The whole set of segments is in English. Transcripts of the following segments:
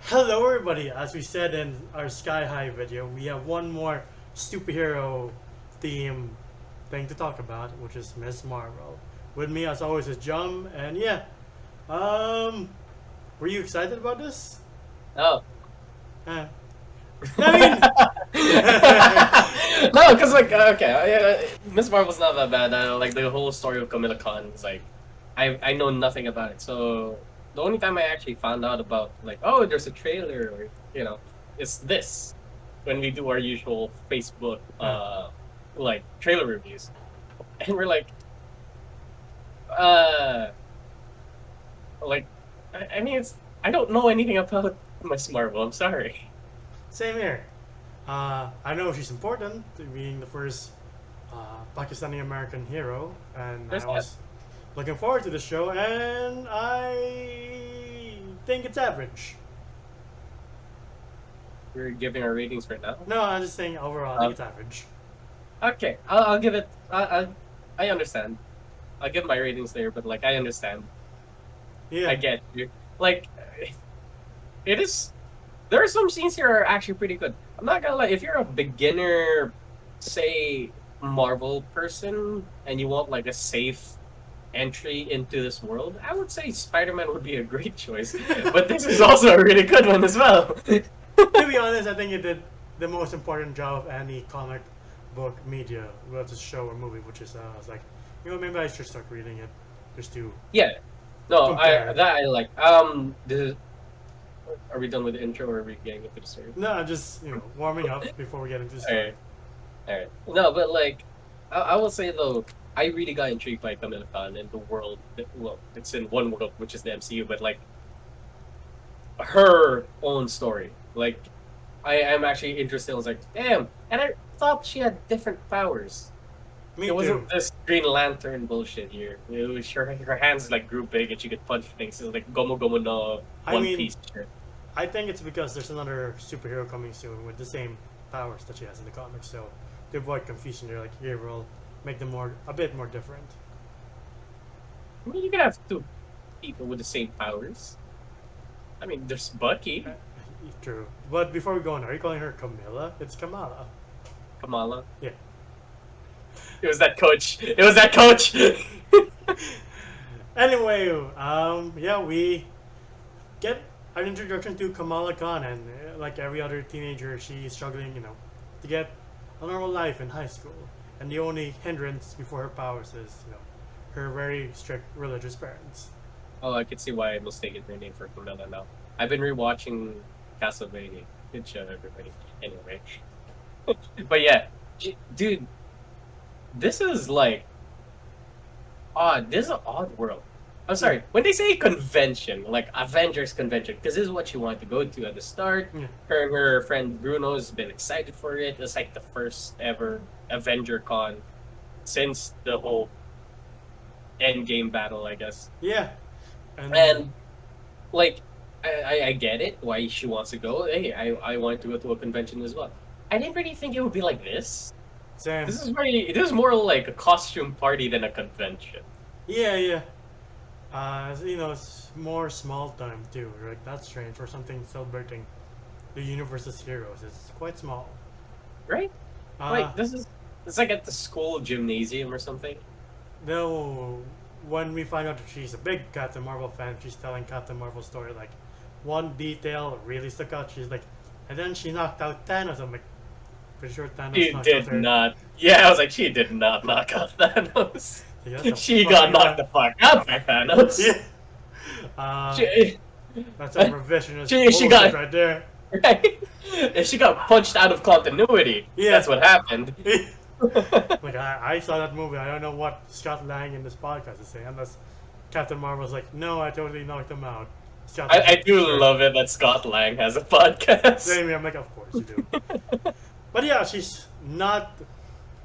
Hello, everybody. As we said in our Sky High video, we have one more superhero theme thing to talk about, which is Miss Marvel. With me, as always, is Jum, and yeah, um, were you excited about this? Oh. Uh, I mean, No, because okay, Miss Marvel's not that bad. Like the whole story of Camilla Khan is like, I know nothing about it. So the only time I actually found out about like, oh, there's a trailer, or it's this when we do our usual Facebook like trailer reviews, and we're uh like, I mean, I don't know anything about Miss Marvel. I'm sorry. same here. I know she's important, being the first Pakistani American hero, and I There's that. was looking forward to the show, and I think it's average. We're giving our ratings right now. No, I'm just saying overall, I think it's average. Okay, I'll give it. I understand. I'll give my ratings there, but like I understand. Yeah. I get you. Like, it is. There are some scenes here are actually pretty good. I'm not gonna lie. If you're a beginner, say Marvel person, and you want like a safe entry into this world, I would say Spider-Man would be a great choice. But this is also a really good one as well. To be honest, I think it did the most important job of any comic book media, whether it's a show or movie, which is I was like, maybe I should start reading it just to Yeah. No, compare. I like. Are we done with the intro, or are we getting into the story? No, I'm just warming up before we get into the story. Alright. No, but like, I will say though, I really got intrigued by Kamala Khan and the world. Well, it's in one world, which is the MCU, but like her own story. Like, I am actually interested. I was like, damn, and I thought she had different powers. Me It too. wasn't this Green Lantern bullshit here. It was her hands like grew big and she could punch things. It was like Gomu Gomu no I One mean, Piece shit. I think it's because there's another superhero coming soon with the same powers that she has in the comics. So to avoid confusion, they're like, here we'll make them a bit more different. I mean, you can have two people with the same powers. I mean, there's Bucky. True. But before we go on, are you calling her Camilla? It's Kamala. Kamala. Yeah. It was that coach. It was that coach. Anyway, yeah, we get an introduction to Kamala Khan, and like every other teenager, she's struggling, to get a normal life in high school. And the only hindrance before her powers is, her very strict religious parents. Oh, I can see why I mistaken her name for Camilla now. I've been rewatching Castlevania. Good show, everybody. Anyway, but yeah, dude, this is like odd. This is an odd world. I'm sorry. When they say convention, like Avengers convention, because this is what she wanted to go to at the start. Yeah. Her and her friend Bruno's been excited for it. It's like the first ever Avenger Con since the whole Endgame battle, I guess. Yeah. And like, I get it why she wants to go. Hey, I wanted to go to a convention as well. I didn't really think it would be like this. Same. This is more like a costume party than a convention. Yeah, yeah. It's more small time too. Like that's strange for something celebrating the universe's heroes. It's quite small. Right? Like it's like at the school gymnasium or something. Though, when we find out that she's a big Captain Marvel fan, she's telling Captain Marvel's story. Like, one detail really stuck out. She's like, and then she knocked out Thanos. I'm like, pretty sure Thanos She knocked out did her. not. Yeah, I was like, she did not knock out Thanos. Yeah, She got knocked the fuck out by Thanos. Yeah. She, That's a revisionist she got right there. right. And she got punched out of continuity. Yeah. That's what happened. Like, I saw that movie. I don't know what Scott Lang in this podcast is saying, unless Captain Marvel's like, no, I totally knocked him out. I do love it that Scott Lang has a podcast. Same, I'm like, of course you do. But yeah, she's not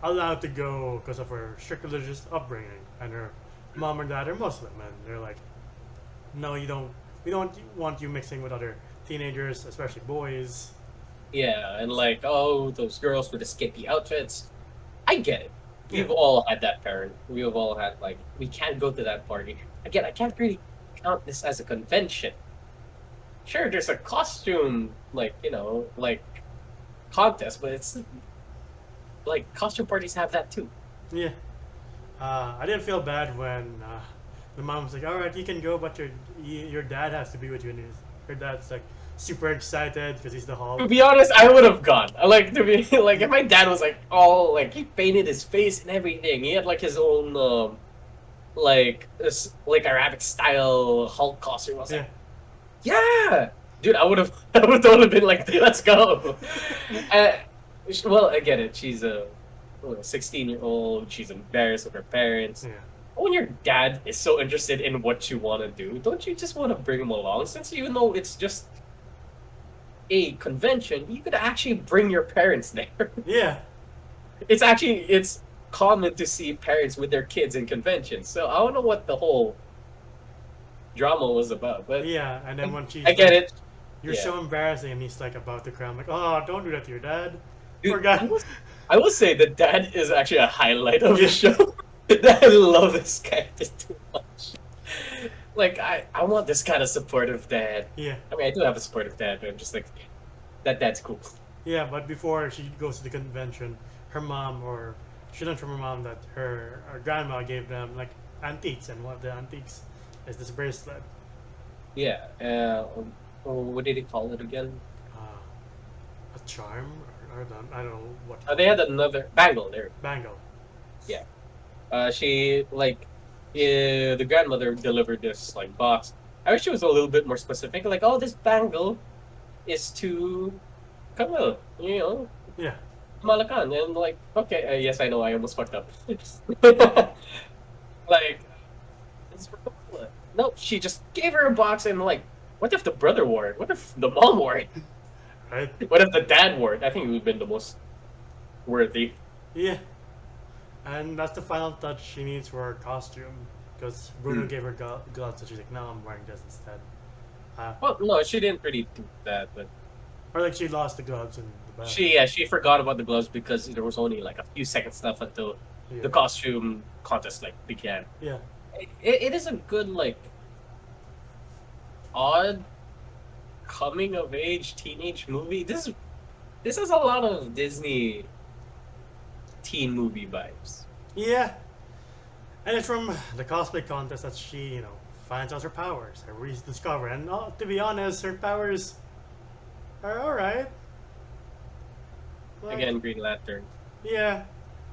allowed to go because of her strict religious upbringing, and her mom and dad are Muslim, and they're like, no, you don't. We don't want you mixing with other teenagers, especially boys. Yeah, and like, oh, those girls with the skimpy outfits. I get it. Yeah. We've all had that parent. We've all had like, we can't go to that party. Again, I can't really count this as a convention. sure, there's a costume, like, like contest, but it's like costume parties have that too. Yeah. I didn't feel bad when the mom was like, "All right, you can go, but your dad has to be with you." And her dad's like super excited because he's the To Hulk. be honest, I would have gone. I like to be like if my dad was like all like he painted his face and everything. He had like his own like this like Arabic style Hulk costume. I was Yeah. like, yeah, dude, I would have I would have totally been like, dude, let's go. uh, well, I get it. She's a 16-year-old. She's embarrassed with her parents. Yeah. When your dad is so interested in what you want to do, don't you just want to bring him along? Since you know it's just a convention, you could actually bring your parents there. Yeah. It's common to see parents with their kids in conventions. So I don't know what the whole drama was about, but Yeah. And then when I she's get like, it. "You're Yeah, so embarrassing," and he's like about to cry. I'm like, "Oh, don't do that to your dad." Poor dude, guy. I will say the dad is actually a highlight of the Yeah. show. I love this character too much. Like I want this kind of supportive dad. Yeah. I mean, I do have a supportive dad, but I'm just like that. Dad's cool. Yeah. But before she goes to the convention, her mom, or she learned from her mom that her grandma gave them like antiques, and one of the antiques is this bracelet. Yeah. What did he call it again? A charm, or I don't know what. They had another bangle there. Bangle. Yeah. She like the grandmother delivered this like box. I wish she was a little bit more specific. Like, oh, this bangle is to Camille, Yeah. Malacan, and like, okay, yes, I know, I almost fucked up. Like, it's for Camilla. Nope, she just gave her a box and like, what if the brother wore it? What if the mom wore it? Right. What if the dad wore it? I think it would have been the most worthy. Yeah. And that's the final touch she needs for her costume, because Bruno gave her gloves, so she's like, "No, I'm wearing this instead." Well, no, she didn't really do that, but Or like she lost the gloves in the bag. she forgot about the gloves because there was only like a few seconds left until Yeah. the costume contest like began. Yeah. It is a good like odd coming of age teenage movie. This has a lot of Disney teen movie vibes. Yeah. And it's from the cosplay contest that she, finds out her powers, her rediscover. And to be honest, her powers are alright. Like, Again, Green Lantern. yeah.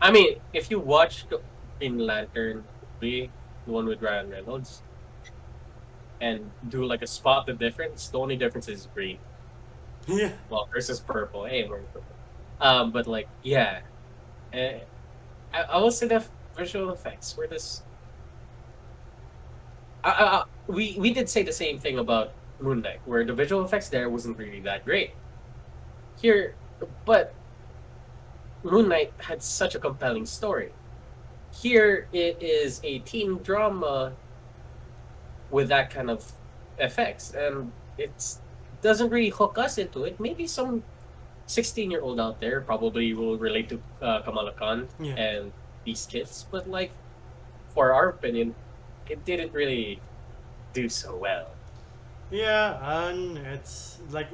I mean, if you watch the Green Lantern movie, the one with Ryan Reynolds, and do like a spot the difference, the only difference is green. Yeah. Well, versus purple. Hey, we're purple. But like, yeah. I will say the visual effects were this. We did say the same thing about Moon Knight, where the visual effects there wasn't really that great. Here, but Moon Knight had such a compelling story. Here, it is a teen drama with that kind of effects, and it doesn't really hook us into it. Maybe some 16-year-old out there probably will relate to Kamala Khan Yeah. and these kids, but like, for our opinion, it didn't really do so well. Yeah, and it's like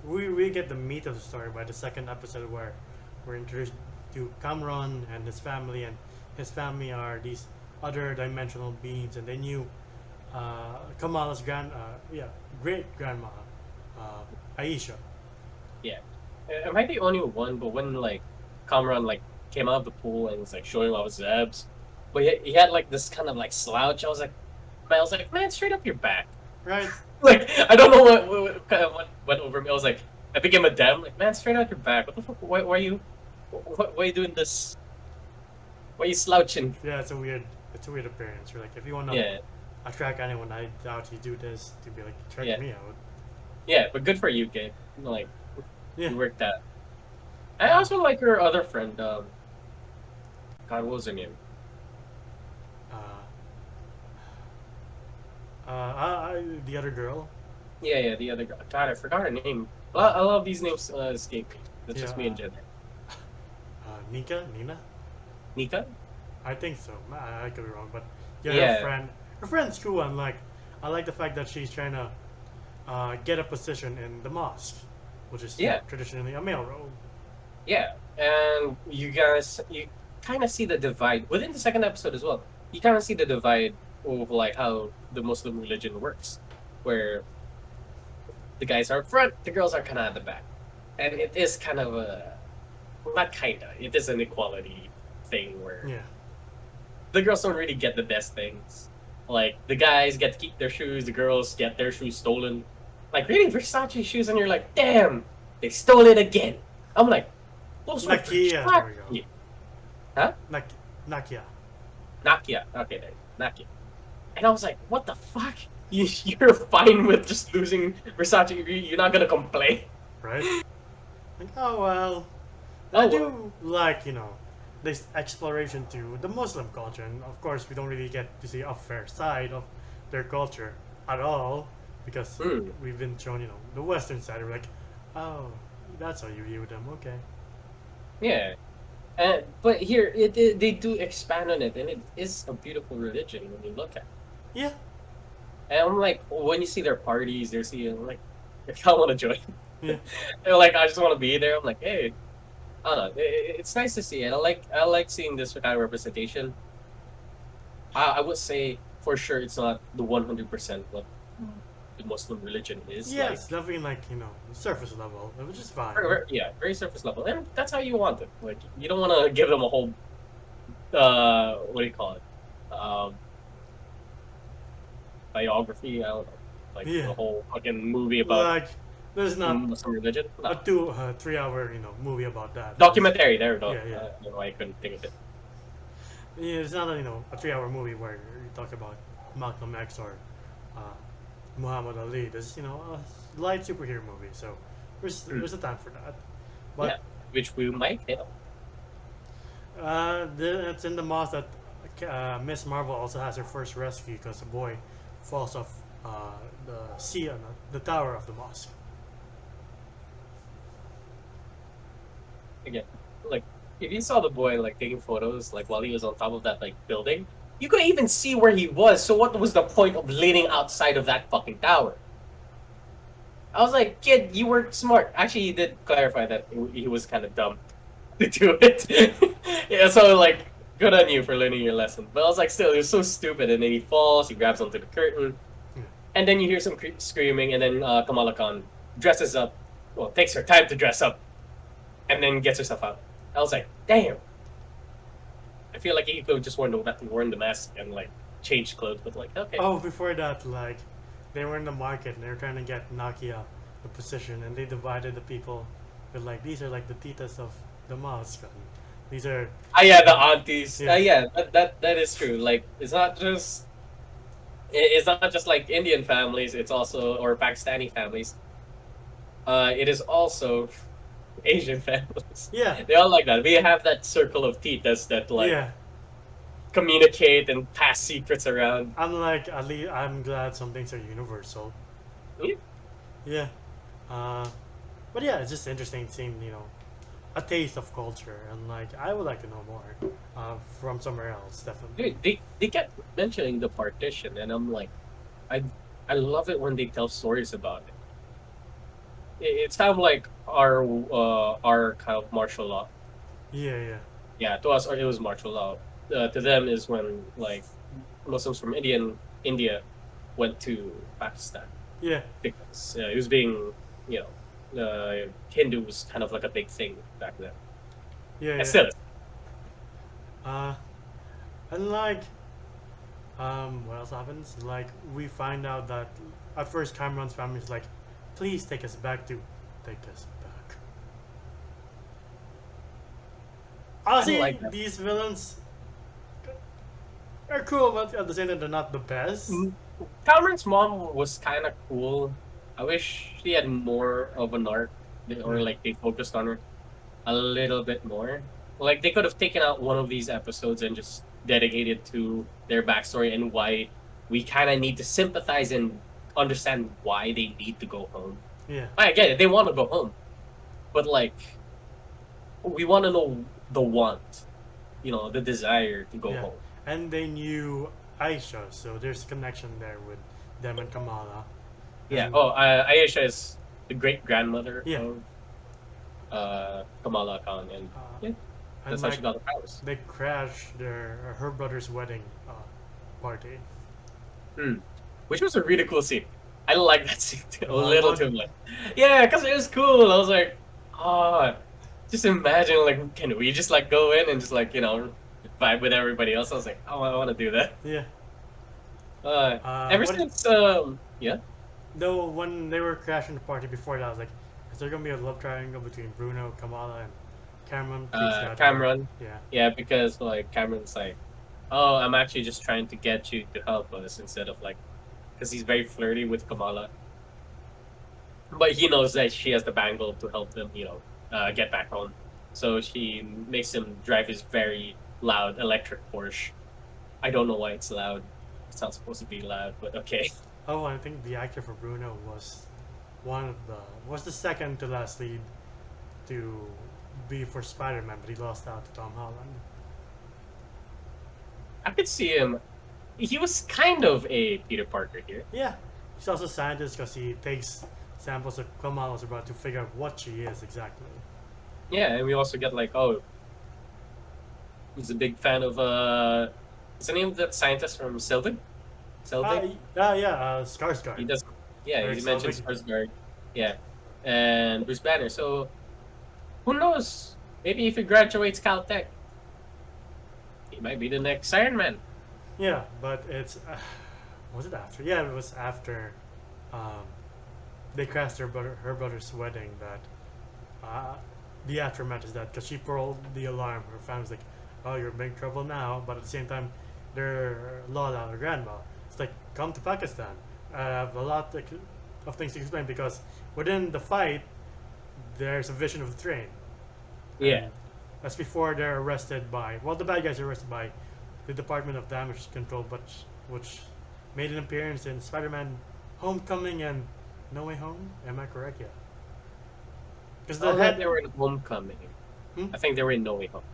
we get the meat of the story by the second episode, where we're introduced to Cameron and his family are these other dimensional beings, and they knew Kamala's great grandma, Aisha. Yeah. Am I the only one? But when like Kamran like came out of the pool and was like showing off his abs, but he had like this kind of like slouch. I was like, man, straight up your back. Right? Like I don't know what kind of what went over me. I became a damn like, man, straight out your back. What the fuck? Why are you? Why are you doing this? Why are you slouching? Yeah, it's a weird appearance. You're like, if you want to Yeah, attract anyone, I doubt you do this to be like, check Yeah. me out. yeah, but good for you, kid. Like Yeah. you worked that. I also like her other friend. God, what was her name? The other girl. Yeah, the other guy. God, I forgot her name. I love these names escape me. It's just Yeah, me and Jen. Nina. Nika? I think so. I could be wrong, but Yeah. her friend's cool. And like, I like the fact that she's trying to get a position in the mosque, which is Yeah, traditionally a male role. yeah, and you kind of see the divide within the second episode as well. You kind of see the divide of like how the Muslim religion works, where the guys are up front, the girls are kind of at the back, and it is kind of a not kinda. It is an equality thing where Yeah. the girls don't really get the best things. Like the guys get to keep their shoes, the girls get their shoes stolen. Like reading Versace shoes, and you're like, damn, they stole it again. I'm like, those were Nakia, there we go. Versace. Huh? Nakia. Nakia. Okay, there. Nakia. And I was like, what the fuck? You're fine with just losing Versace. You're not gonna complain. Right? Like, oh well. Oh, I do like, this exploration to the Muslim culture, and of course we don't really get to see a fair side of their culture at all, because we've been shown, the Western side. We're like, oh, that's how you view them, okay. Yeah. But here, they do expand on it, and it is a beautiful religion when you look at it. Yeah. And I'm like, when you see their parties, they're seeing, like, I want to join. Yeah. They're like, I just want to be there. I'm like, hey, I don't know. It's nice to see it. I like seeing this kind of representation. I would say, for sure, it's not the 100% what the Muslim religion is. Yeah, like, it's definitely like, surface level, which is fine. yeah, very surface level. And that's how you want it. Like, you don't want to give them a whole, what do you call it? Biography, I don't know. Like, Yeah. the whole fucking movie about Like, there's not Muslim religion. No. a 3-hour, movie about that. Documentary, there we go. Yeah, yeah. I don't know why I couldn't think of it. Yeah, it's not a 3-hour movie where you talk about Malcolm X or Muhammad Ali. This is a light superhero movie, so there's a time for that. But Yeah, which we might hit on. it's in the mosque that Miss Marvel also has her first rescue because a boy falls off the sea on the tower of the mosque. Again, like, if you saw the boy, like, taking photos, like, while he was on top of that, like, building, you couldn't even see where he was, so what was the point of leaning outside of that fucking tower? I was like, kid, you were smart. Actually, he did clarify that he was kind of dumb to do it. Yeah, so, like, good on you for learning your lesson. But I was like, still, he was so stupid, and then he falls, he grabs onto the curtain, and then you hear some screaming, and then Kamala Khan dresses up, well, takes her time to dress up, and then gets herself out. I was like, damn. I feel like he could have just worn the mask and, like, changed clothes, but, like, okay. Oh, before that, like, they were in the market and they were trying to get Nakia the position, and they divided the people with, like, these are like the titas of the mosque. And these are Yeah, the aunties. Yeah. Yeah, that is true. Like, it's not just like Indian families. It's also, or Pakistani families. It is also Asian families. Yeah. They all like that. We have that circle of titas that, like, Yeah. communicate and pass secrets around. I'm like, at least I'm glad some things are universal. Yeah. Yeah. But yeah, it's just interesting seeing, a taste of culture, and like I would like to know more from somewhere else, definitely. Dude, they kept mentioning the partition, and I'm like, I love it when they tell stories about it. It's kind of like our kind of martial law. Yeah, yeah. Yeah, to us, it was martial law. To them is when, like, Muslims from India went to Pakistan Yeah. because it was being, Hindu was kind of like a big thing back then. Yeah, And yeah. still is. And like, what else happens? Like, we find out that at first Cameron's family is like, please take us back. Honestly, like that. these villains are cool, but at the same time, they're not the best. Cameron's mom was kind of cool. I wish she had more of an arc, or like they focused on her a little bit more. Like, they could have taken out one of these episodes and just dedicated to their backstory and why we kind of need to sympathize and understand why they need to go home. Yeah. I get it, they want to go home, but, like, we want to know the want, the desire to go Yeah. home. And they knew Aisha, so there's a connection there with them and Kamala. Yeah. And Oh, Ayesha is the great grandmother yeah, of Kamala Khan, and uh, yeah, and that's how like she got the powers. they crashed her brother's wedding party. Hmm. Which was a really cool scene. I like that scene too, The a long little one. too much. Yeah, because it was cool. I was like, oh, just imagine, like, can we just like go in and just like vibe with everybody else? I was like, oh, I want to do that. Yeah. Ever What? since yeah. Though when they were crashing the party before that, I was like, is there gonna be a love triangle between Bruno, Kamala, and Cameron? Please God, no. Cameron. Yeah. Yeah, because like Cameron's like, oh, I'm actually just trying to get you to help us instead of like, because he's very flirty with Kamala, but he knows that she has the bangle to help them, get back home. So she makes him drive his very loud electric Porsche. I don't know why it's loud. It's not supposed to be loud, but okay. Oh, I think the actor for Bruno one of the was the second to last lead to be for Spider-Man, but he lost out to Tom Holland. I could see him. He was kind of a Peter Parker here. Yeah, he's also a scientist because he takes samples of Kamala's about to figure out what she is exactly. Yeah, and we also get like, oh, he's a big fan of what's the name of that scientist from Selvig? Selvig? Skarsgård. He does. Yeah, Eric he mentioned Selvig. Skarsgård. Yeah, and Bruce Banner. So who knows? Maybe if he graduates Caltech, he might be the next Iron Man. Yeah, but it's was it after? Yeah, it was after um, they crashed her brother's wedding that the aftermath is that because she pulled the alarm, her family's like, "Oh, you're in big trouble now," but at the same time, their Lola, her grandma, it's like, "Come to Pakistan." I have a lot of things to explain because within the fight, there's a vision of the train, Yeah. and that's before they're arrested by the bad guys are arrested by the Department of Damage Control, but which made an appearance in Spider-Man: Homecoming and No Way Home. Am I correct? Yeah. Because I the thought head. they were in Homecoming. Hmm? I think they were in No Way Home.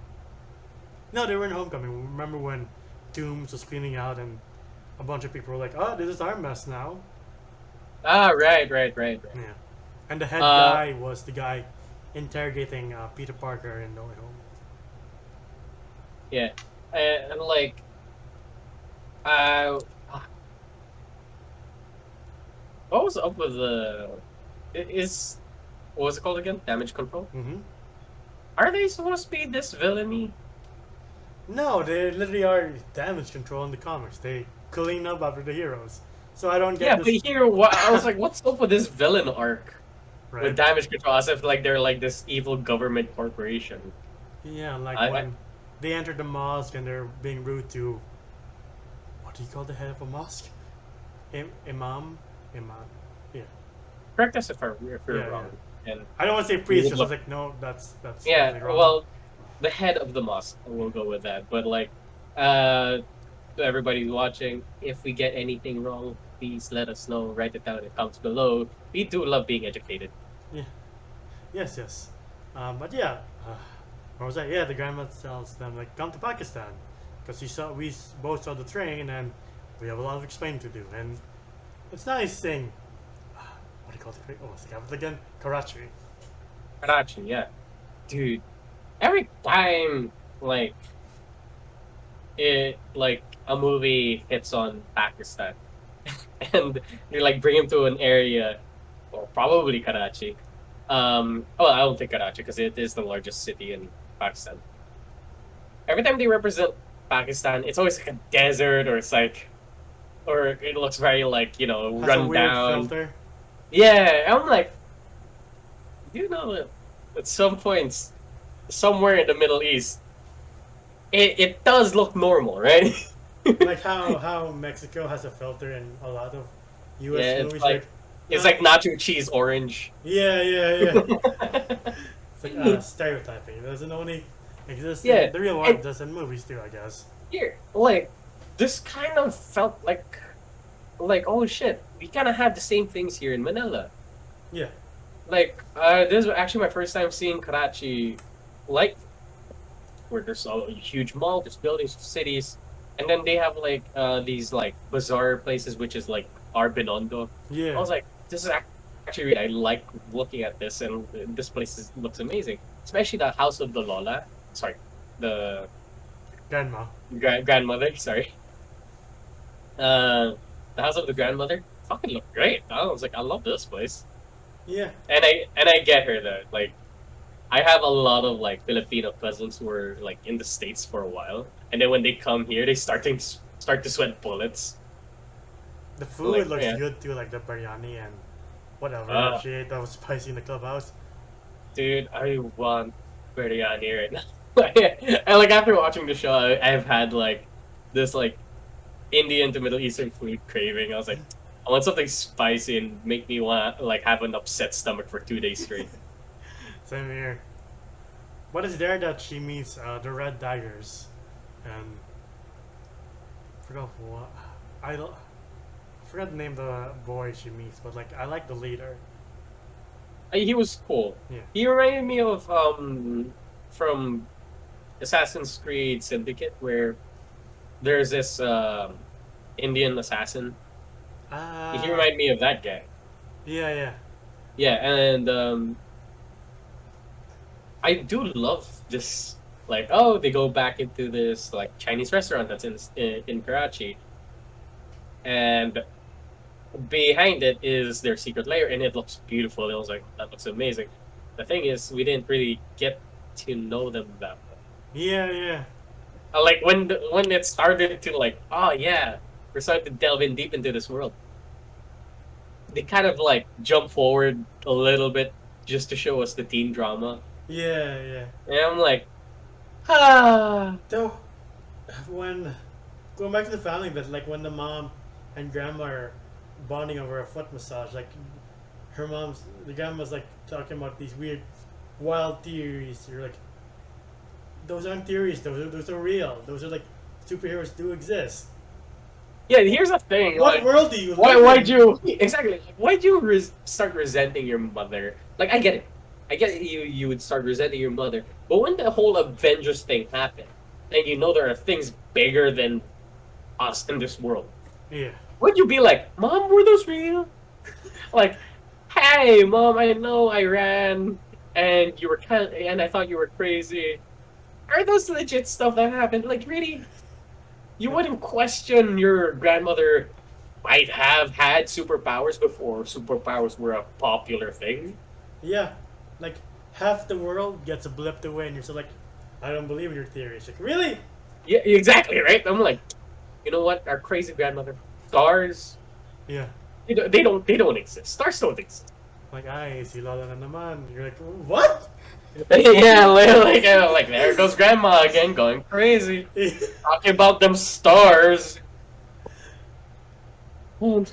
No, they were in Homecoming. Remember when Dooms was cleaning out and a bunch of people were like, "Oh, this is our mess now." Ah, right. Yeah. And the head Uh, guy was the guy interrogating Peter Parker in No Way Home. yeah, and like, uh, what was up with the? Is what was it called again? Damage Control. Mm-hmm. Are they supposed to be this villainy? No, they literally are damage control in the comics. They clean up after the heroes. So I don't get Yeah, but this. here, I was like, what's up with this villain arc with Right? Damage Control? As if like they're like this evil government corporation. Yeah, like I, I when they enter the mosque and they're being rude to what do you call the head of a mosque? Imam? Imam. Yeah. correct us if we're Yeah, wrong. And I don't want to say we priest would because I was look. like, no, that's Yeah, definitely wrong. well, the head of the mosque. We'll go with that. But like, uh, to everybody watching, if we get anything wrong, please let us know. Write it down in the comments below. We do love being educated. Yeah. Yes. But yeah, what was that? Yeah, the grandma tells them like, come to Pakistan, because we both saw the train and we have a lot of explaining to do, and it's nice saying, what do you call it? Oh, what's the capital again? Karachi. Karachi, yeah, dude. Every time like like a movie hits on Pakistan, and they like bring him to an area, or probably Karachi. Well, I don't think Karachi because it is the largest city in Pakistan. Every time they represent Pakistan, it's always like a desert, or it's like, or it looks very like Has a run weird down. filter. Yeah, I'm like, do you know that at some points, somewhere in the Middle East, it does look normal, right? Like how Mexico has a filter in a lot of U.S. Yeah, it's movies. like it's like nacho cheese orange. Yeah. It's like stereotyping. It doesn't only exist Yeah, in the real world, and it does in movies too, I guess. here, like, this kind of felt like oh shit, we kind of have the same things here in Manila. Yeah. Like, this was actually my first time seeing Karachi, like, where there's a huge mall, there's buildings, cities, and then they have like these like bazaar places, which is like our Binondo. I Yeah. was like, this is actually I like looking at this, and this looks amazing, especially the House of the Lola. Sorry, the Grandma. grandmother. Sorry, uh, the House of the Grandmother. Fucking look great. I was like, I love this place, Yeah. and I get her though. Like, I have a lot of like Filipino cousins who were like in the States for a while, and then when they come here, they start to sweat bullets. The Like, food looks yeah, good too, like the biryani and whatever uh, she ate that was spicy in the clubhouse. dude, I want biryani right now. And like after watching the show, I've had like this like Indian to Middle Eastern food craving. I was like, I want something spicy and make me want like have an upset stomach for 2 days straight. Same here. What is there that she meets the Red Daggers, and forgot what I forgot the name of the boy she meets, but like I like the leader. He was cool. Yeah. He reminded me of from Assassin's Creed Syndicate, where there's this Indian assassin. He Ah. reminded me of that guy. Yeah, yeah. Yeah, and I do love this. Like, oh, they go back into this like Chinese restaurant that's in Karachi, and behind it is their secret lair, and it looks beautiful. It was like that looks amazing. The thing is, we didn't really get to know them that well. Yeah, yeah. Like when it started to like, oh yeah, we're starting to delve in deep into this world. They kind of like jump forward a little bit just to show us the teen drama, Yeah, yeah. and I'm like, ah, Though, when going back to the family bit, like when the mom and grandma are bonding over a foot massage, like the grandma's like talking about these weird, wild theories. You're like, those aren't theories. Those are real. Those are like superheroes do exist. yeah. Here's the thing, What like, world do you why live why'd in? you exactly? Why'd you start resenting your mother? Like, I get it. I get it, you would start resenting your mother, but when the whole Avengers thing happened, and you know there are things bigger than us in this world, Yeah, would you be like, "Mom, were those real?" Like, hey, Mom, I know I ran, and you were and I thought you were crazy. Are those legit stuff that happened? Like, really? You wouldn't question your grandmother might have had superpowers before superpowers were a popular thing? yeah. Like half the world gets blipped away, and you're still like, I don't believe in your theories. Like, really? Yeah, exactly, right? I'm like, you know what? Our crazy grandmother, stars, Yeah. they don't exist. Stars don't exist. Like, ay, si Lola na naman. You're like, what? Yeah, like there goes grandma again, going crazy, talking about them stars. Hmm.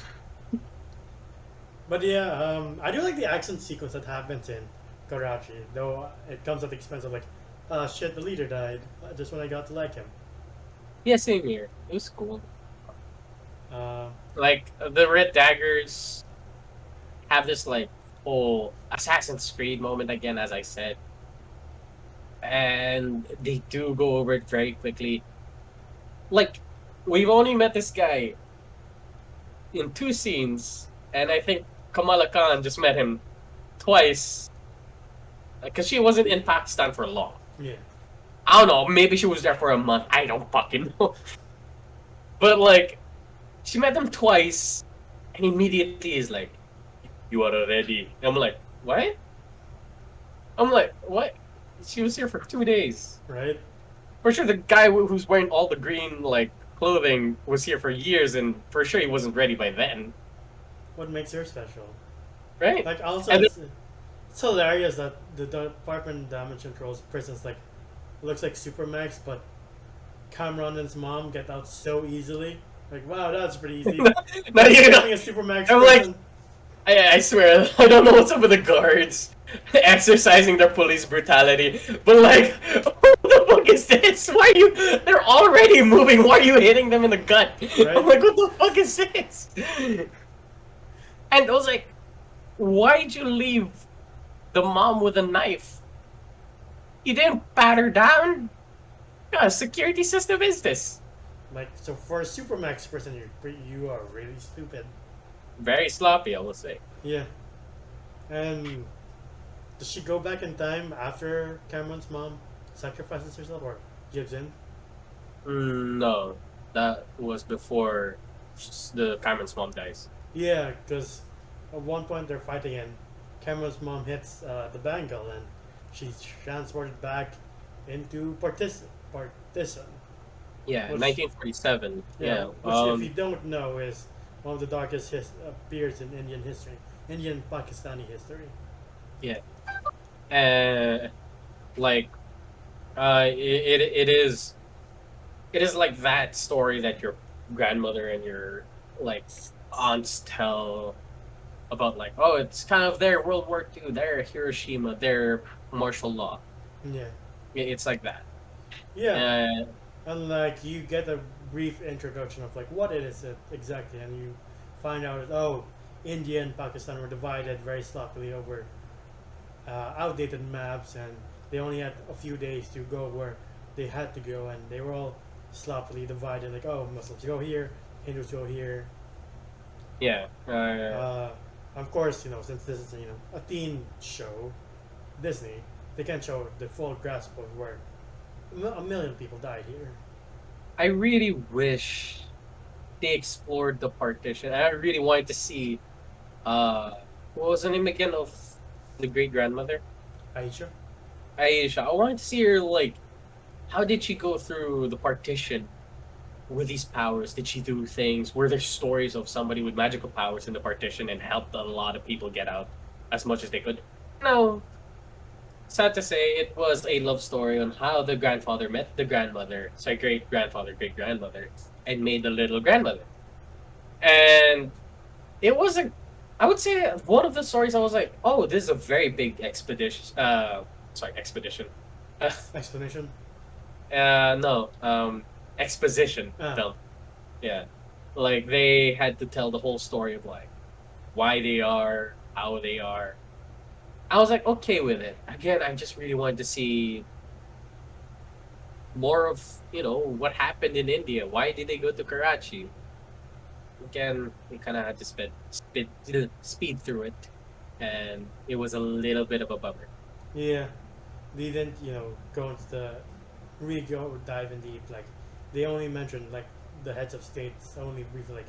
But yeah, I do like the action sequence that happens in Karachi, though it comes at the expense of like, shit, the leader died just when I got to like him. Yeah, same here. It was cool. Uh, Like the Red Daggers have this like whole Assassin's Creed moment again, as I said, and they do go over it very quickly. Like, we've only met this guy in 2 scenes, and I think Kamala Khan just met him twice because she wasn't in Pakistan for long. yeah, I don't know. Maybe she was there for a month. I don't fucking know. But like, she met him twice, and immediately is like, "You are ready." And I'm like, "What?" I'm like, "What?" She was here for 2 days. right? For sure, the guy who's wearing all the green like clothing was here for years, and for sure he wasn't ready by then, What makes her special? right? Like, also, And then, it's hilarious that the Department of Damage Control's prisons like looks like Supermax, but Cameron and his mom get out so easily. Like, wow, that's pretty easy. no, you know, Having a Supermax I'm like, prison. I swear, I don't know what's up with the guards exercising their police brutality, but like, what the fuck is this? Why are you? They're already moving. Why are you hitting them in the gut? Right? I'm like, what the fuck is this? And I was like, why'd you leave the mom with a knife? You didn't pat her down? What kind of security system is this? Like, so for a Supermax person, you are really stupid. Very sloppy, I will say. Yeah. And does she go back in time after Cameron's mom sacrifices herself or gives in? No, that was before the Cameron's mom dies. Yeah, because at one point they're fighting and Cameron's mom hits the bangle and she's transported back into Partisan, Yeah, which 1947. yeah, Yeah. which if you don't know is one of the darkest periods in Indian history, Indian Pakistani history. Yeah. Uh, like it is like that story that your grandmother and your like aunts tell about like, oh, it's kind of their World War II, their Hiroshima, their martial law. Yeah, It's like that. yeah, Uh, and like you get a brief introduction of like what it is exactly, and you find out that oh, India and Pakistan were divided very sloppily over outdated maps, and they only had a few days to go where they had to go, and they were all sloppily divided. Like, oh, Muslims go here, Hindus go here. yeah. Uh, of course, since this is a teen show, Disney, they can't show the full grasp of where a million people died here. I really wish they explored the partition. I really wanted to see uh what was the name again of the great grandmother? Aisha. Aisha. I wanted to see her like how did she go through the partition with these powers? Did she do things? Were there stories of somebody with magical powers in the partition and helped a lot of people get out as much as they could? No. Sad to say, it was a love story on how the grandfather met the grandmother, sorry, great grandmother, and made the little grandmother. And it was a, I would say one of the stories I was like, oh, this is a very big expedition. Sorry, expedition. Explanation. No, exposition Ah, film. Yeah, like they had to tell the whole story of like why they are, how they are. I was like okay with it. Again, I just really wanted to see more of what happened in India. Why did they go to Karachi? Again, we kind of had to speed through it, and it was a little bit of a bummer. yeah. They didn't, go into the really go dive in deep. Like, they only mentioned like the heads of states only briefly. Like,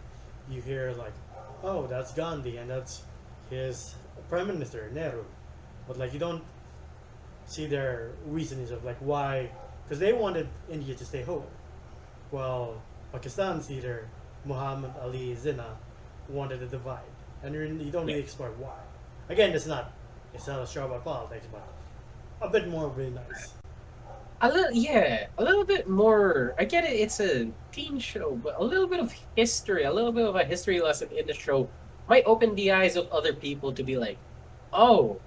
you hear like, oh, that's Gandhi and that's his prime minister Nehru, but like you don't see their reasonings of like why, because they wanted India to stay whole. Well, Pakistan's leader Muhammad Ali Jinnah wanted to divide, and you don't Yeah, really explore why. Again, it's not a show about politics, but a bit more would be nice. a little bit more. I get it. It's a teen show, but a little bit of history, a little bit of a history lesson in the show might open the eyes of other people to be like, oh,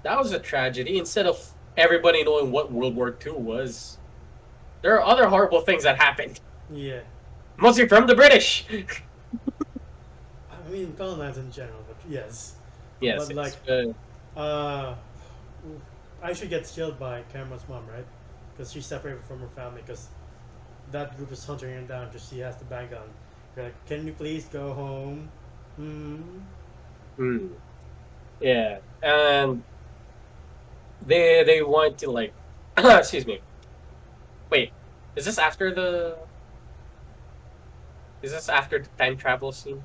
that was a tragedy. Instead of everybody knowing what World War II was, there are other horrible things that happened, Yeah, mostly from the British. I mean colonize in general, but yes, Yes, but like it's uh, I should get killed by Cameron's mom, right? Because she's separated from her family because that group is hunting her down because she has the bag on. They're like, can you please go home? Hmm. mm, yeah, and they want to like, excuse me. Wait, is this after the? Is this after the time travel scene?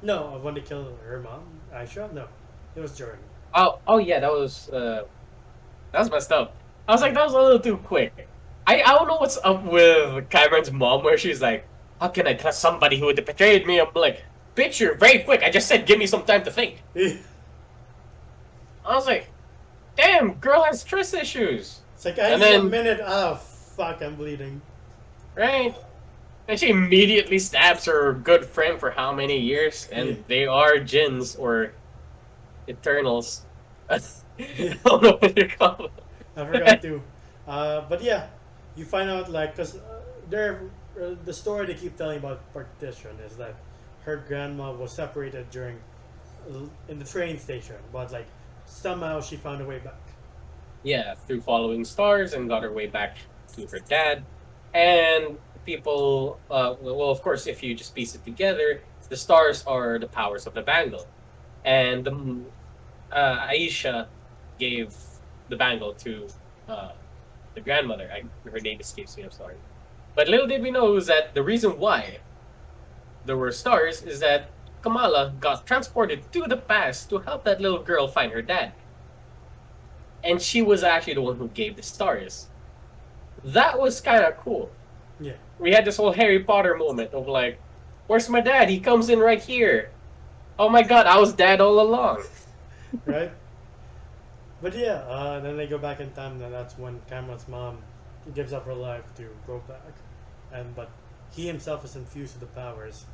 No, I want to kill her mom, Aisha. No, it was during. Oh yeah, that was messed up. I was like, that was a little too quick. I don't know what's up with Cameron's mom, where she's like, how can I trust somebody who would betrayed me? I'm like, bitch, you're very quick. I just said, give me some time to think. It's I was like, damn, girl has trust issues. like I And need a then, minute. Ah, fuck, I'm bleeding. right? And she immediately stabs her good friend for how many years? Yeah, And they are Jins or Eternals. I yeah. don't know what you call I them. forgot to. But yeah, you find out like because the story they keep telling about partition is that her grandma was separated during in the train station, but like somehow she found a way back. Yeah, through following stars and got her way back to her dad. And people, well, of course, if you just piece it together, the stars are the powers of the bangle, and Aisha gave the bangle to uh, the grandmother. Her name escapes me. I'm sorry, but little did we know is that the reason why there were stars is that Kamala got transported to the past to help that little girl find her dad, and she was actually the one who gave the stars. That was kind of cool. Yeah. We had this whole Harry Potter moment of like, "Where's my dad? He comes in right here." Oh my god, I was dad all along. Right? But yeah, then they go back in time, and that's when Cameron's mom gives up her life to go back. But he himself is infused with the powers.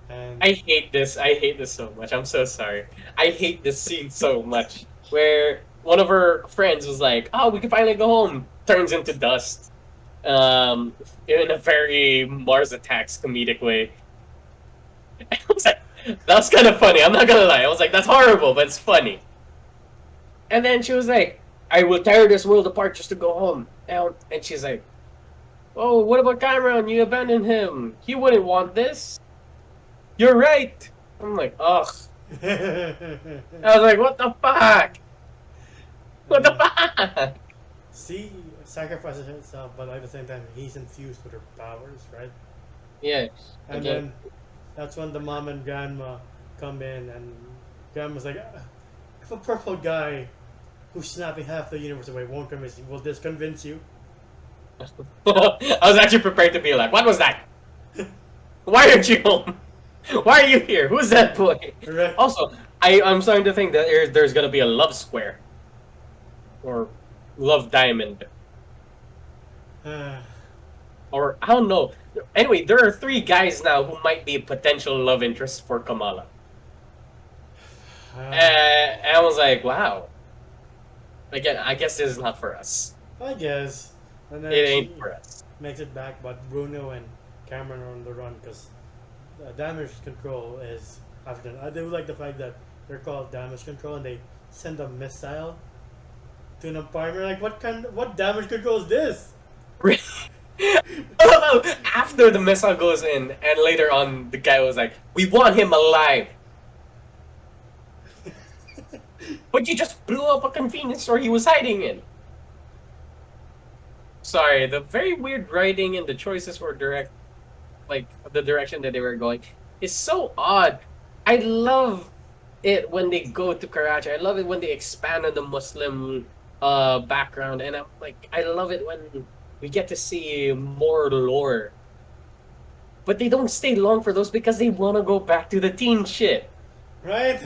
And I hate this. I hate this so much. I'm so sorry. I hate this scene so much. Where one of her friends was like, "Oh, we can finally go home." Turns into dust. In a very Mars Attacks comedic way. I was like, that was kind of funny. I'm not gonna lie. I was like, that's horrible, but it's funny. And then she was like, "I will tear this world apart just to go home." And she's like, "Oh, what about Cameron? You abandoned him. He wouldn't want this." "You're right." I'm like, ugh. I was like, what the fuck? What the fuck? she sacrifices herself, but at the same time, he's infused with her powers, right? Yeah. And Okay. then that's when the mom and grandma come in, and grandma's like, if a purple guy who's snapping half the universe away won't convince you, will this convince you? I was actually prepared to be like, what was that? Why aren't you home? Why are you here? Who's that boy? Right. Also, I'm starting to think that there's gonna be a love square. Or love diamond. Or, I don't know. Anyway, there are 3 guys now who might be potential love interests for Kamala. And I was like, wow. Again, I guess this is not for us. I guess. And then It ain't for us. makes it back, but Bruno and Cameron are on the run because damage control is after them. I do like the fact that they're called damage control, and they send a missile to an apartment. Like, what damage control is this? After the missile goes in, and later on, the guy was like, "We want him alive." But you just blew up a convenience store he was hiding in. Sorry, the very weird writing and the choices for the direction that they were going is so odd. I love it when they go to Karachi. I love it when they expand on the Muslim background, and I love it when we get to see more lore. But they don't stay long for those because they want to go back to the teen shit. Right?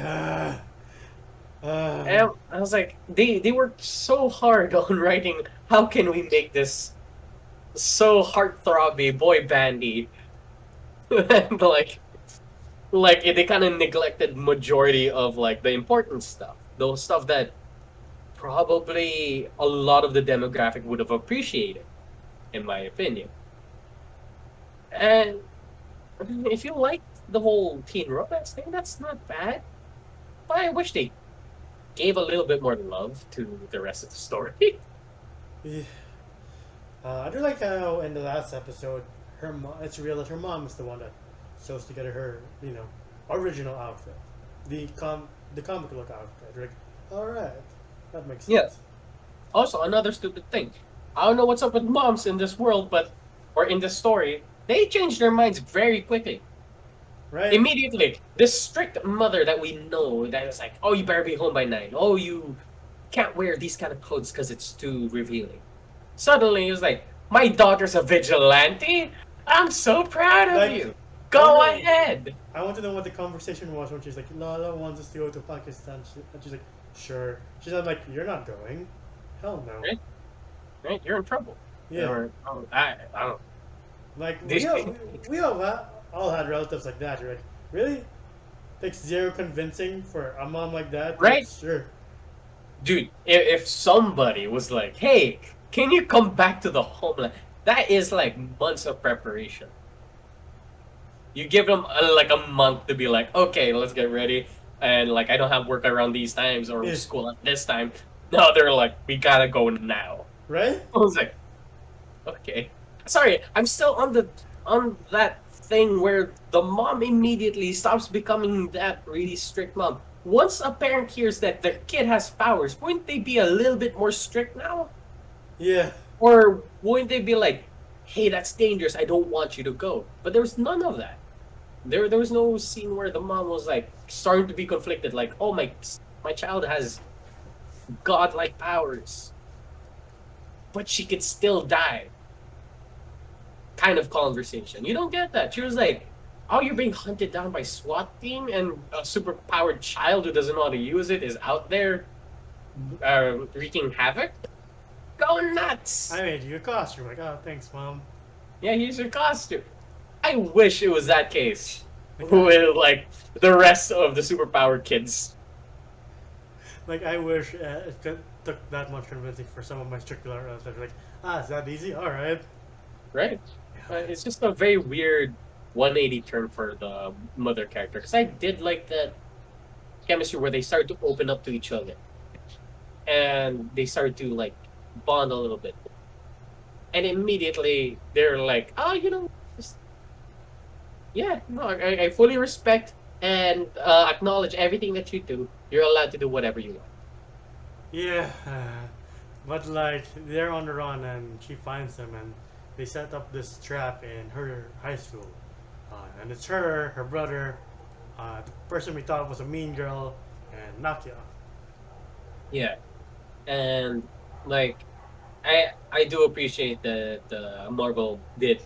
And I was like, they worked so hard on writing. How can we make this so heartthrobby, boy bandy? And they kind of neglected majority of like the important stuff, those stuff that probably a lot of the demographic would have appreciated, in my opinion. And if you like the whole teen romance thing, that's not bad. But I wish they gave a little bit more love to the rest of the story. Yeah. I do like how in the last episode, it's real that her mom is the one that sews together her, original outfit, the comic look outfit. Like, all right, that makes sense. Yeah. Also, another stupid thing. I don't know what's up with moms in this world, or in this story, they change their minds very quickly. Right. Immediately, this strict mother that we know that is like, "Oh, you better be home by 9. Oh, you can't wear these kind of clothes because it's too revealing." Suddenly, it was like, "My daughter's a vigilante? I'm so proud of you. Go ahead." I want to know what the conversation was when she's like, "Lala wants us to go to Pakistan," and she's like, "Sure." She's not like, "You're not going." Hell no. Right? You're in trouble. Yeah. Or, I don't. Like This- we all had relatives like that. You're like, really? Takes zero convincing for a mom like that. Right? Sure. Dude, if somebody was like, "Hey, can you come back to the homeland?" That is like months of preparation. You give them like a month to be like, "Okay, let's get ready," and like, I don't have work around these times or Yeah. school at this time. No, they're like, "We gotta go now." Right? I was like, okay. Sorry, I'm still on that thing where the mom immediately stops becoming that really strict mom. Once a parent hears that their kid has powers, wouldn't they be a little bit more strict now? Yeah. Or wouldn't they be like, hey, that's dangerous, I don't want you to go? But there was none of that. There was no scene where the mom was like starting to be conflicted, like, oh my child has godlike powers, but she could still die. Kind of conversation. You don't get that. She was like, oh, you're being hunted down by SWAT team, and a super powered child who doesn't know how to use it is out there wreaking havoc? Go nuts! I made you a costume. Like, oh, thanks, Mom. Yeah, here's your costume. I wish it was that case with, like, the rest of the superpowered kids. Like, I wish took that much convincing for some of my circular relatives. Like, is that easy? Alright. Right? It's just a very weird 180 turn for the mother character. Because I did like that chemistry where they started to open up to each other. And they started to, like, bond a little bit. And immediately, they're like, oh, you know, yeah, no, I fully respect and acknowledge everything that you do. You're allowed to do whatever you want. Yeah. But, like, they're on the run and she finds them and they set up this trap in her high school. And it's her brother, the person we thought was a mean girl, and Nakia. Yeah. And, like, I do appreciate that Marvel did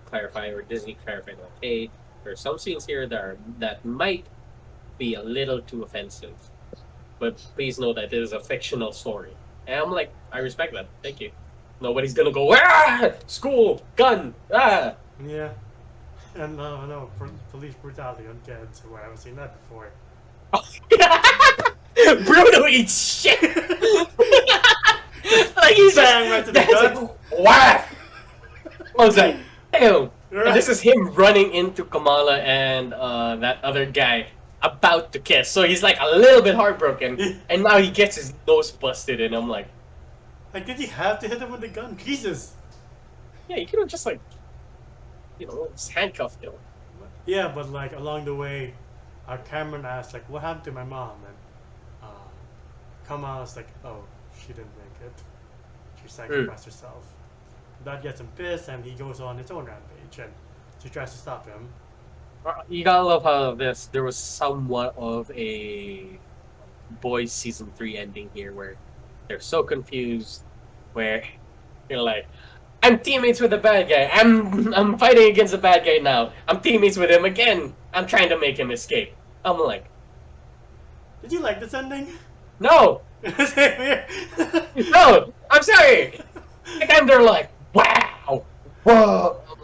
clarify, or Disney clarified, like, hey, there are some scenes here that might be a little too offensive, but please know that it is a fictional story. And I'm like, I respect that. Thank you. Nobody's gonna go, school, gun, Yeah. And no, police brutality on kids. Who I haven't seen that before. Bruno eats shit. Like he's bang right to the gun. Whack. I was like, ew. And this is him running into Kamala and that other guy about to kiss. So he's like a little bit heartbroken, and now he gets his nose busted, and I'm like, did he have to hit him with the gun? Jesus. Yeah, you could have just, like, you know, just handcuffed him. Yeah, but, like, along the way, Cameron asked, like, what happened to my mom? And Kamala's like, oh, she didn't make it. She sacrificed herself. That gets him pissed, and he goes on his own rampage, and she tries to stop him. You gotta love how there was somewhat of a Boys Season 3 ending here, where they're so confused, where you're like, I'm teammates with the bad guy. I'm fighting against the bad guy now. I'm teammates with him again. I'm trying to make him escape. I'm like, did you like this ending? No. Same here. No. I'm sorry. And they're like, wow, whoa. I'm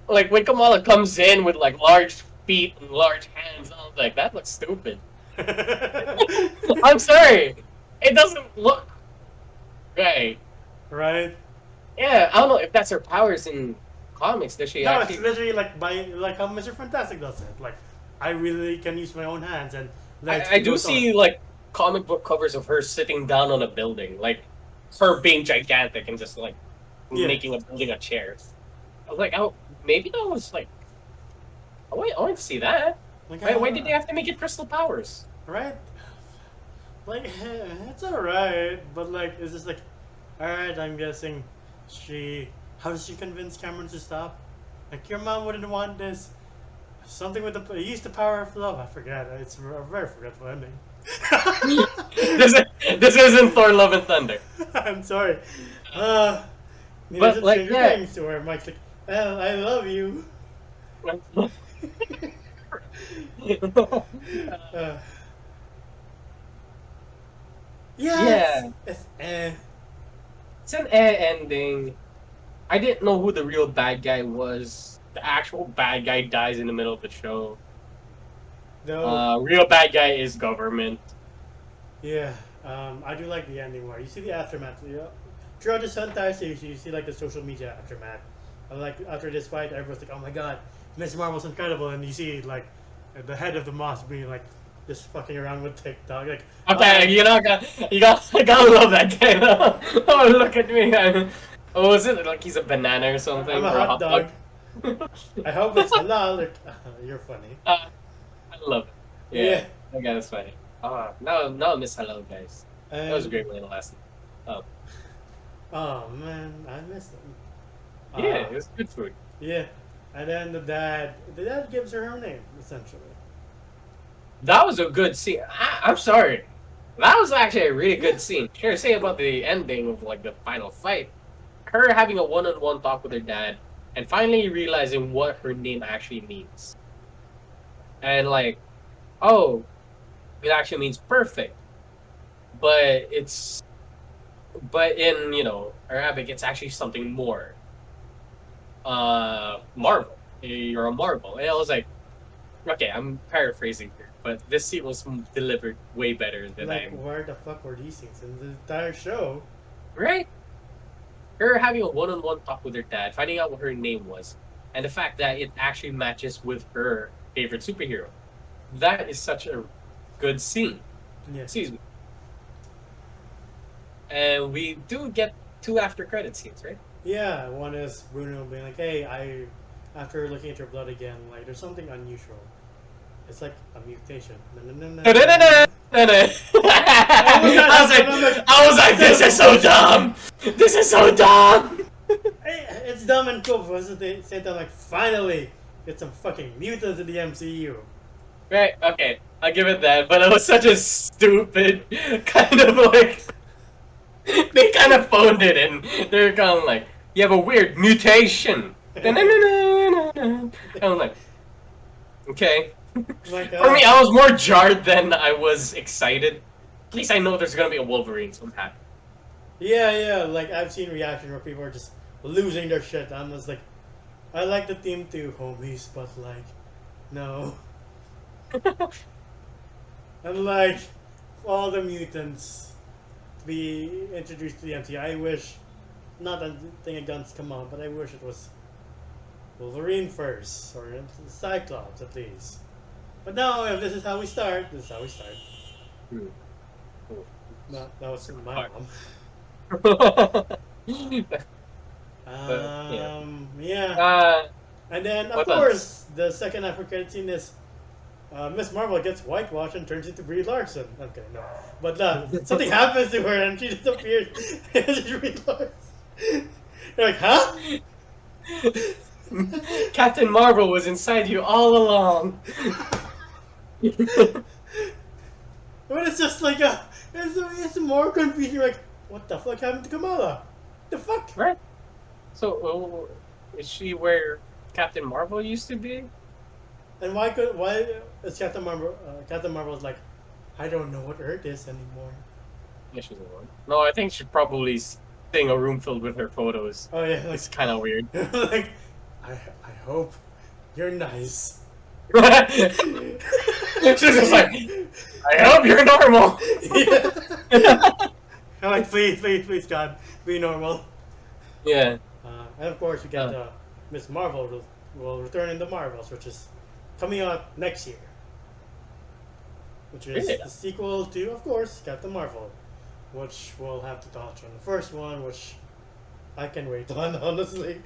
like when Kamala comes in with like large feet and large hands, I was like, that looks stupid. I'm sorry. It doesn't look right. Right? Yeah, I don't know if that's her powers in comics. Does she No, actually... it's literally like how Mr. Fantastic does it. Like, I really can use my own hands and I do see like comic book covers of her sitting down on a building, like her being gigantic and just like making a building a chair. I was like, oh, maybe that was like, I want to see that. Like, Why did they have to make it crystal powers? Right? Like, it's alright, but like, it's just like, alright, I'm guessing how does she convince Cameron to stop? Like, your mom wouldn't want this. Something with use the power of love. I forget. It's a very forgetful ending. this isn't Thor: Love and Thunder. I'm sorry. But like, yeah. Things to where Mike's like, well, I love you. Yeah. It's an ending. I didn't know who the real bad guy was. The actual bad guy dies in the middle of the show. No. Real bad guy is government. Yeah. I do like the ending where you see the aftermath. Throughout this entire series, you see like the social media aftermath. Like after this fight, everyone's like, "Oh my god, Miss Marvel's incredible," and you see like the head of the Moss being like just fucking around with TikTok. Like, okay, you gotta love that guy. Oh, look at me. Oh, is it like he's a banana or something? I'm a or hot dog. I hope it's halal. You're funny. I love it. Yeah, Yeah, that guy is funny. Now I miss Hello, guys. That was a and great way to last. Um, oh man, I miss them. yeah, Uh, it was good food. yeah, and then the dad gives her name essentially. That was a good scene. I'm sorry. That was actually a really good scene. Sure, say about the ending of like the final fight. Her having a one-on-one talk with her dad and finally realizing what her name actually means. And like, oh, it actually means perfect. But it's but in, Arabic it's actually something more. Marvel. You're a marvel. And I was like, okay, I'm paraphrasing here, but this scene was delivered way better than Like, I'm where the fuck were these scenes in the entire show? right. Her having a one-on-one talk with her dad, finding out what her name was, and the fact that it actually matches with her favorite superhero. That is such a good scene. Yeah, Excuse me. And we do get two after credit scenes, right? yeah. One is Bruno being like, "Hey, after looking at your blood again, like, there's something unusual. It's like a mutation." No, no, no, no, no. I was like, this is so dumb. This is so dumb. Hey, it's dumb and cool, but at the same time, like, finally, get some fucking mutants in the MCU. Right? Okay, I'll give it that. But it was such a stupid kind of like they kind of phoned it in. They're kind of like, you have a weird mutation. And I'm like, okay. Like, For me, I was more jarred than I was excited. At least I know there's gonna be a Wolverine, so I'm happy. yeah. Like, I've seen reactions where people are just losing their shit. I'm just like, I like the theme too, homies, but like, no. And like, all the mutants to be introduced to the MCU, I wish, not that thing against come on, but I wish it was Wolverine first, or Cyclops at least. But no, if this is how we start, this is how we start. No, that was my mom. Yeah. Yeah. And then, of What course, the second after credit scene is Miss Marvel gets whitewashed and turns into Brie Larson. Okay, no. But something happens to her and she disappears. And she's Brie Larson. You're like, huh? Captain Marvel was inside you all along. But it's just like it's more confusing. Like, what the fuck happened to Kamala? The fuck? Right. So, is she where Captain Marvel used to be? And why is Captain Marvel? Captain Marvel's like, I don't know what Earth is anymore. Yeah, she's alone. No, I think she's probably seeing a room filled with her photos. Oh yeah, like, It's kind of weird. like, I hope you're nice. She's just like, I hope you're normal. Yeah. I'm like, please, God, be normal. Yeah. And of course, we get Miss Marvel will return in the Marvels, which is coming out next year. Which is Really? the sequel to, of course, Captain Marvel, which we'll have to touch on the first one, which I can wait on, honestly.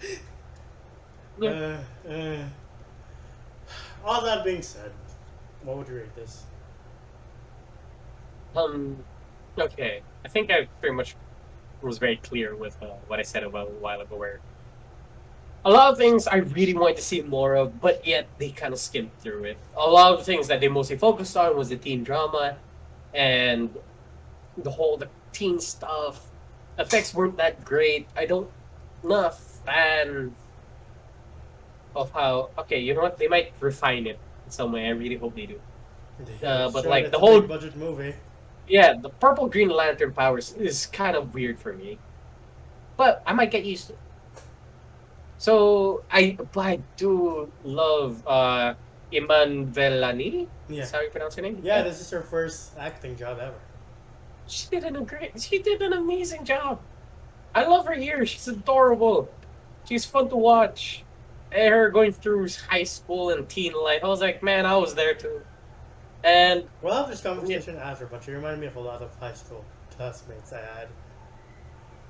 Yeah. All that being said, what would you rate this? Okay. I think I pretty much was very clear with what I said about a while ago, where a lot of things I really wanted to see more of, but yet they kind of skimmed through it. A lot of things that they mostly focused on was the teen drama and the teen stuff. Effects weren't that great. Not a fan of how. Okay, you know what? They might refine it in some way. I really hope they do. But like the whole budget movie. Yeah, the purple Green Lantern powers is kind of weird for me, but I might get used to it. So but I do love Iman Velani. Yeah. That's how you pronounce her name. Yeah, this is her first acting job ever. She did an amazing job. I love her here. She's adorable. She's fun to watch. And her going through high school and teen life. I was like, man, I was there too. And We'll have this conversation after, but she reminded me of a lot of high school classmates I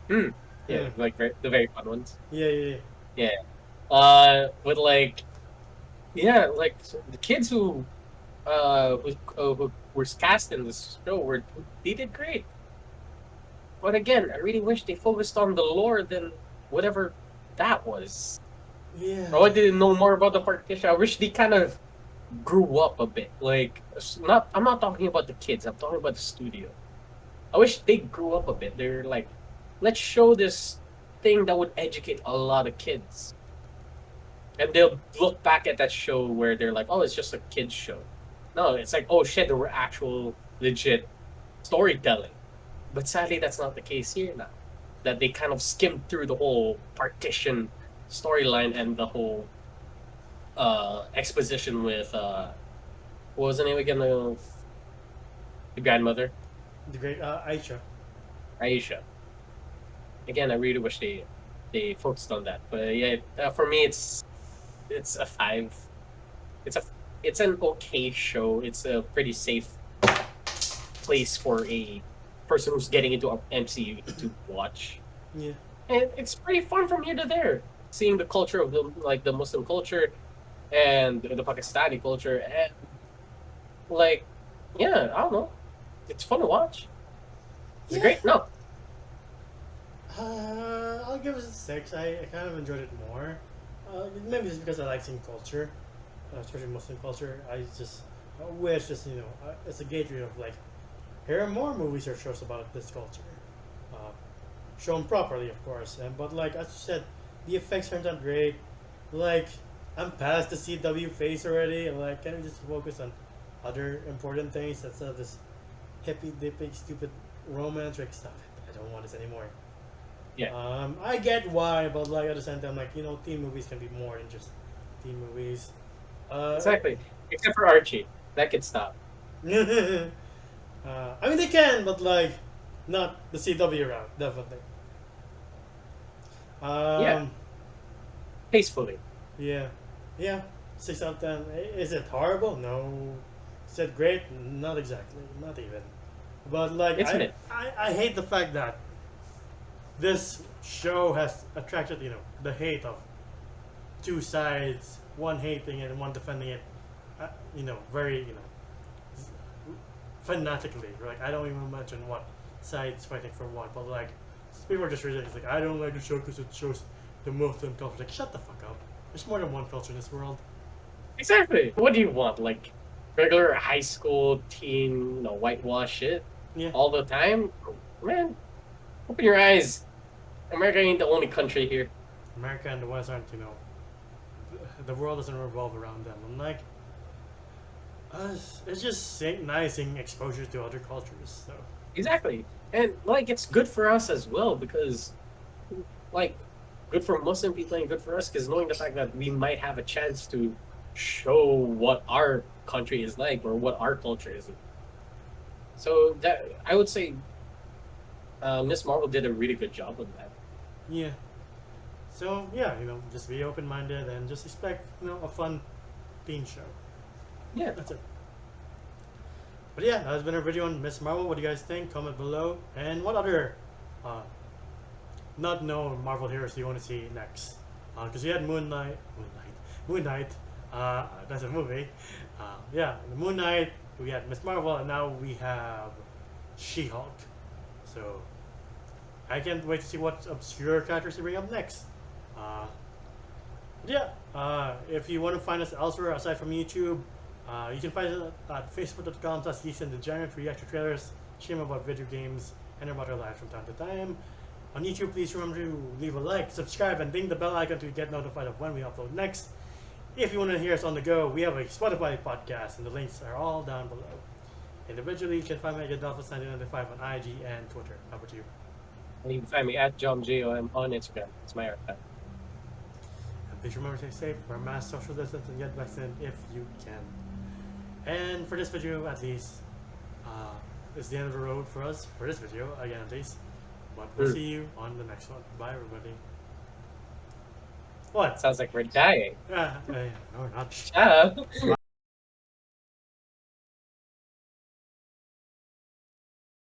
had. yeah, like the very fun ones. Yeah. Yeah. With like, yeah, like the kids who were cast in this show they did great. But again, I really wish they focused on the lore than whatever that was. Yeah. I wanted to know more about the partition. I wish they kind of grew up a bit. Like, not I'm not talking about the kids. I'm talking about the studio. I wish they grew up a bit. They're like, let's show this thing that would educate a lot of kids, and they'll look back at that show where they're like, oh, it's just a kids show. No, it's like, oh shit, there were actual legit storytelling. But sadly, that's not the case here now. That they kind of skimmed through the whole partition storyline and the whole exposition with what was the name again of the grandmother, The great Aisha. Aisha. Again, I really wish they focused on that. But yeah, for me, it's a 5. It's a it's an okay show. It's a pretty safe place for a person who's getting into an MCU to watch. Yeah. And it's pretty fun from here to there, seeing the culture of the Muslim culture and the Pakistani culture, and like, yeah, I don't know, it's fun to watch. It's Yeah. great. No, I'll give it a 6. I kind of enjoyed it more. Maybe it's because I like seeing culture, especially Muslim culture. I just wish just it's a gateway of like, here are more movies or shows about this culture, uh, shown properly, of course. But like as you said, the effects aren't that great. Like I'm past the CW phase already. And like, can we just focus on other important things instead of this hippy dippy stupid romance? Like stop it. I don't want this anymore. yeah, I get why, but like at the same time, like teen movies can be more than just teen movies. Uh, exactly. Except for Archie, that could stop. I mean they can, but like not the CW route, definitely. Yeah, Um, tastefully. yeah, yeah. 6 out of 10. Is it horrible? No. Is it great? Not exactly. Not even. But like It's mid. I hate the fact that this show has attracted the hate of two sides, one hating it and one defending it, very fanatically. Like I don't even imagine what side's fighting for what, but like people are just ridiculous. Like I don't like the show because it shows the Muslim culture. Like shut the fuck up. There's more than one culture in this world. Exactly. What do you want? Like regular high school teen, whitewash shit Yeah, all the time? Man, open your eyes. America ain't the only country here. America and the West aren't. The world doesn't revolve around them. And like, it's just nice seeing exposure to other cultures. So Exactly. And like it's good for us as well because like good for Muslim people and good for us because knowing the fact that we might have a chance to show what our country is like or what our culture is. So that I would say Miss Marvel did a really good job with that. yeah. So yeah, just be open minded and just expect a fun teen show. Yeah. That's it. But yeah, that has been our video on Miss Marvel. What do you guys think? Comment below. And what other uh, not known Marvel heroes do you want to see next? Because we had Moon Knight. That's a movie. Yeah, the Moon Knight. We had Miss Marvel, and now we have She-Hulk. So I can't wait to see what obscure characters they bring up next. Yeah, if you want to find us elsewhere aside from YouTube, you can find us at facebook.com/GeeksandDegenerate. React to trailers, stream about video games, and about our lives from time to time. On YouTube, please remember to leave a like, subscribe, and ding the bell icon to get notified of when we upload next. If you want to hear us on the go, we have a Spotify podcast, and the links are all down below. Individually, you can find me at Dolphins1995 on IG and Twitter. How about you? And you can find me at JomJO on Instagram. It's my archive. And please remember to stay safe, wear masks, social distance, and get vaccinated if you can. And for this video, at least, it's the end of the road for us, for this video, again at least. But we'll see you on the next one. Bye, everybody. What? Sounds like we're dying. No, we're not. Shut up.